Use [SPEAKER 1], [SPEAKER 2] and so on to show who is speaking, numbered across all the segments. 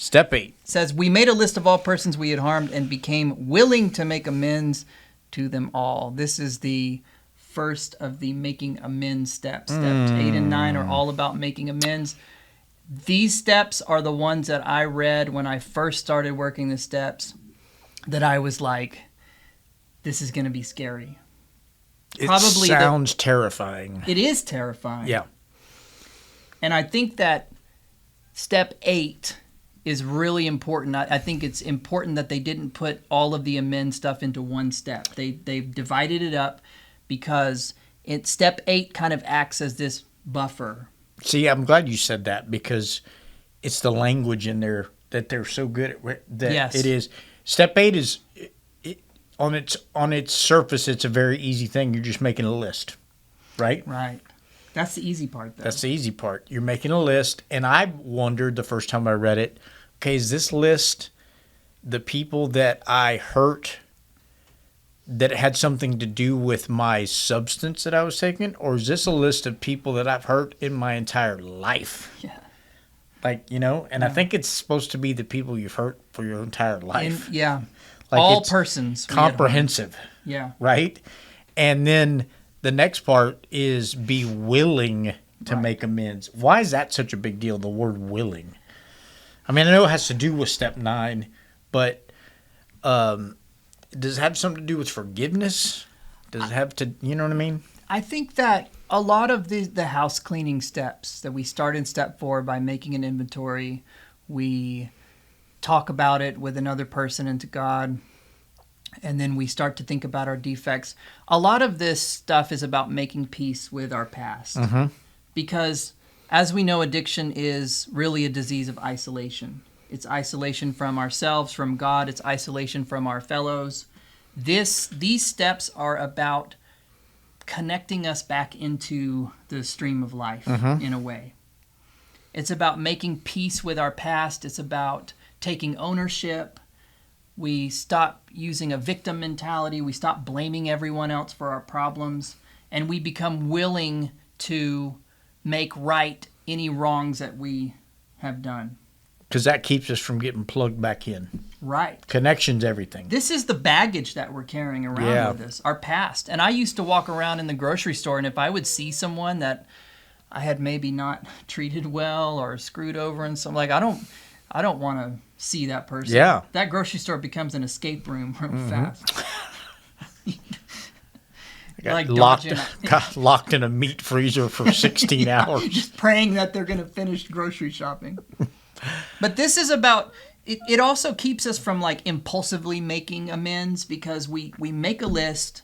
[SPEAKER 1] Step 8
[SPEAKER 2] says, we made a list of all persons we had harmed and became willing to make amends to them all. This is the first of the making amends steps. Steps 8 and 9 are all about making amends. These steps are the ones that I read when I first started working the steps that I was like, this is going to be scary.
[SPEAKER 1] It sounds terrifying.
[SPEAKER 2] It is terrifying.
[SPEAKER 1] Yeah.
[SPEAKER 2] And I think that step 8 is really important. I think it's important that they didn't put all of the amends stuff into one step. They've divided it up because step 8 kind of acts as this buffer.
[SPEAKER 1] See, I'm glad you said that because it's the language in there that they're so good at. That
[SPEAKER 2] yes.
[SPEAKER 1] It is. Step 8 is, on its surface, it's a very easy thing. You're just making a list, right?
[SPEAKER 2] Right. That's the easy part, though.
[SPEAKER 1] That's the easy part. You're making a list, and I wondered the first time I read it, okay, is this list the people that I hurt that had something to do with my substance that I was taking, or is this a list of people that I've hurt in my entire life?
[SPEAKER 2] Yeah.
[SPEAKER 1] Like, and I think it's supposed to be the people you've hurt for your entire life.
[SPEAKER 2] Yeah.
[SPEAKER 1] Like
[SPEAKER 2] all persons.
[SPEAKER 1] Comprehensive.
[SPEAKER 2] Yeah.
[SPEAKER 1] Right? And then the next part is be willing to make amends. Why is that such a big deal, the word willing? I mean, I know it has to do with step 9, but does it have something to do with forgiveness? Does it have to, you know what I mean?
[SPEAKER 2] I think that a lot of the house cleaning steps that we start in step 4 by making an inventory, we talk about it with another person and to God, and then we start to think about our defects. A lot of this stuff is about making peace with our past. Mm-hmm. Because as we know, addiction is really a disease of isolation. It's isolation from ourselves, from God. It's isolation from our fellows. These steps are about connecting us back into the stream of life in a way. It's about making peace with our past. It's about taking ownership. We stop using a victim mentality. We stop blaming everyone else for our problems. And we become willing to make right any wrongs that we have done.
[SPEAKER 1] Because that keeps us from getting plugged back in.
[SPEAKER 2] Right.
[SPEAKER 1] Connection's everything.
[SPEAKER 2] This is the baggage that we're carrying around with us, our past. And I used to walk around in the grocery store, and if I would see someone that I had maybe not treated well or screwed over and something, like I don't want to see that person.
[SPEAKER 1] Yeah.
[SPEAKER 2] That grocery store becomes an escape room real fast.
[SPEAKER 1] Like got locked in a meat freezer for 16 hours.
[SPEAKER 2] Just praying that they're going to finish grocery shopping. But this is about, it also keeps us from like impulsively making amends because we make a list,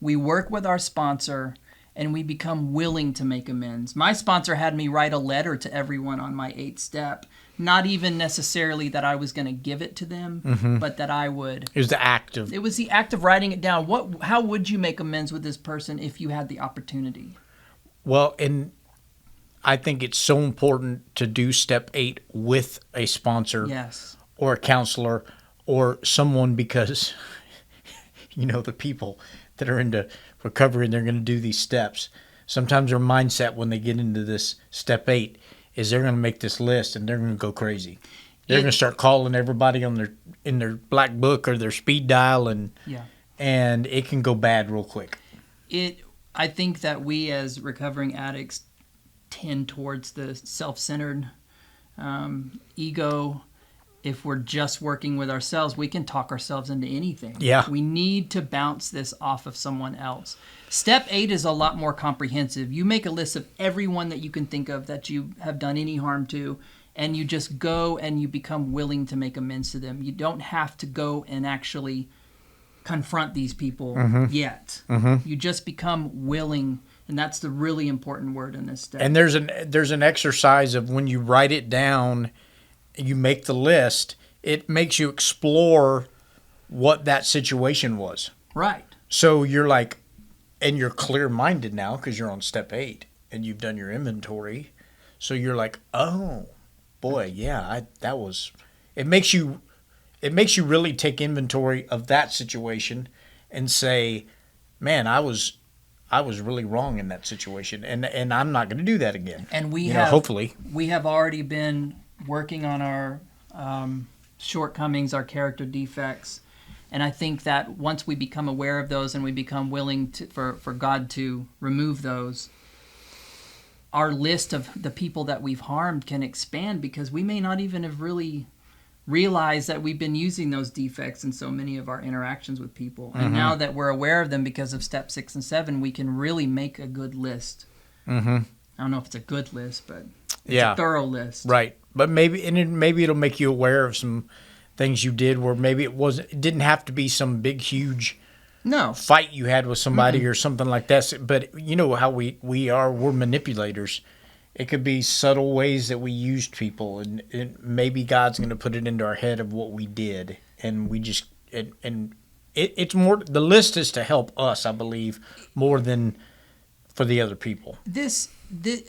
[SPEAKER 2] we work with our sponsor, and we become willing to make amends. My sponsor had me write a letter to everyone on my 8th step. Not even necessarily that I was going to give it to them, but that I would.
[SPEAKER 1] It was the act of.
[SPEAKER 2] It was the act of writing it down. How would you make amends with this person if you had the opportunity?
[SPEAKER 1] Well, and I think it's so important to do step 8 with a sponsor,
[SPEAKER 2] yes,
[SPEAKER 1] or a counselor or someone, because the people that are into recovery and they're going to do these steps, sometimes their mindset when they get into this step 8 is they're going to make this list and they're going to go crazy. They're going to start calling everybody in their black book or their speed dial, and it can go bad real quick.
[SPEAKER 2] I think that we as recovering addicts tend towards the self-centered ego. If we're just working with ourselves, we can talk ourselves into anything.
[SPEAKER 1] Yeah.
[SPEAKER 2] We need to bounce this off of someone else. Step 8 is a lot more comprehensive. You make a list of everyone that you can think of that you have done any harm to, and you just go and you become willing to make amends to them. You don't have to go and actually confront these people yet. You just become willing, and that's the really important word in this step.
[SPEAKER 1] And there's an exercise of when you write it down, you make the list, it makes you explore what that situation was.
[SPEAKER 2] Right.
[SPEAKER 1] So you're like, and you're clear-minded now because you're on step 8 and you've done your inventory. So you're like, oh, boy, yeah, it makes you really take inventory of that situation and say, man, I was really wrong in that situation, and I'm not going to do that again.
[SPEAKER 2] And we
[SPEAKER 1] hopefully
[SPEAKER 2] we have already been working on our shortcomings, our character defects. And I think that once we become aware of those and we become willing for God to remove those, our list of the people that we've harmed can expand, because we may not even have really realized that we've been using those defects in so many of our interactions with people. And now that we're aware of them because of step 6 and 7, we can really make a good list. I don't know if it's a good list, but it's a thorough list.
[SPEAKER 1] Right. But maybe it'll make you aware of some things you did where maybe it didn't have to be some big, huge fight you had with somebody or something like that. But you know how we're manipulators. It could be subtle ways that we used people, and maybe God's going to put it into our head of what we did, and we just it's more. The list is to help us, I believe, more than for the other people.
[SPEAKER 2] This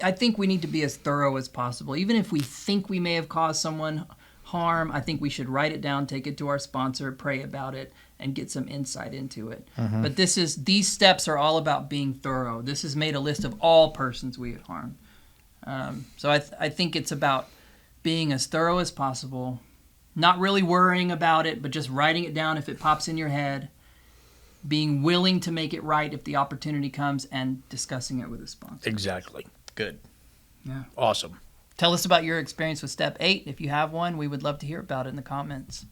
[SPEAKER 2] I think we need to be as thorough as possible, even if we think we may have caused someone harm. I think we should write it down, take it to our sponsor, pray about it, and get some insight into it. But these steps are all about being thorough. This has made a list of all persons we had harmed. So I think it's about being as thorough as possible, not really worrying about it, but just writing it down if it pops in your head, being willing to make it right if the opportunity comes, and discussing it with a sponsor.
[SPEAKER 1] Exactly. Good.
[SPEAKER 2] Yeah.
[SPEAKER 1] Awesome.
[SPEAKER 2] Tell us about your experience with step 8. If you have one, we would love to hear about it in the comments.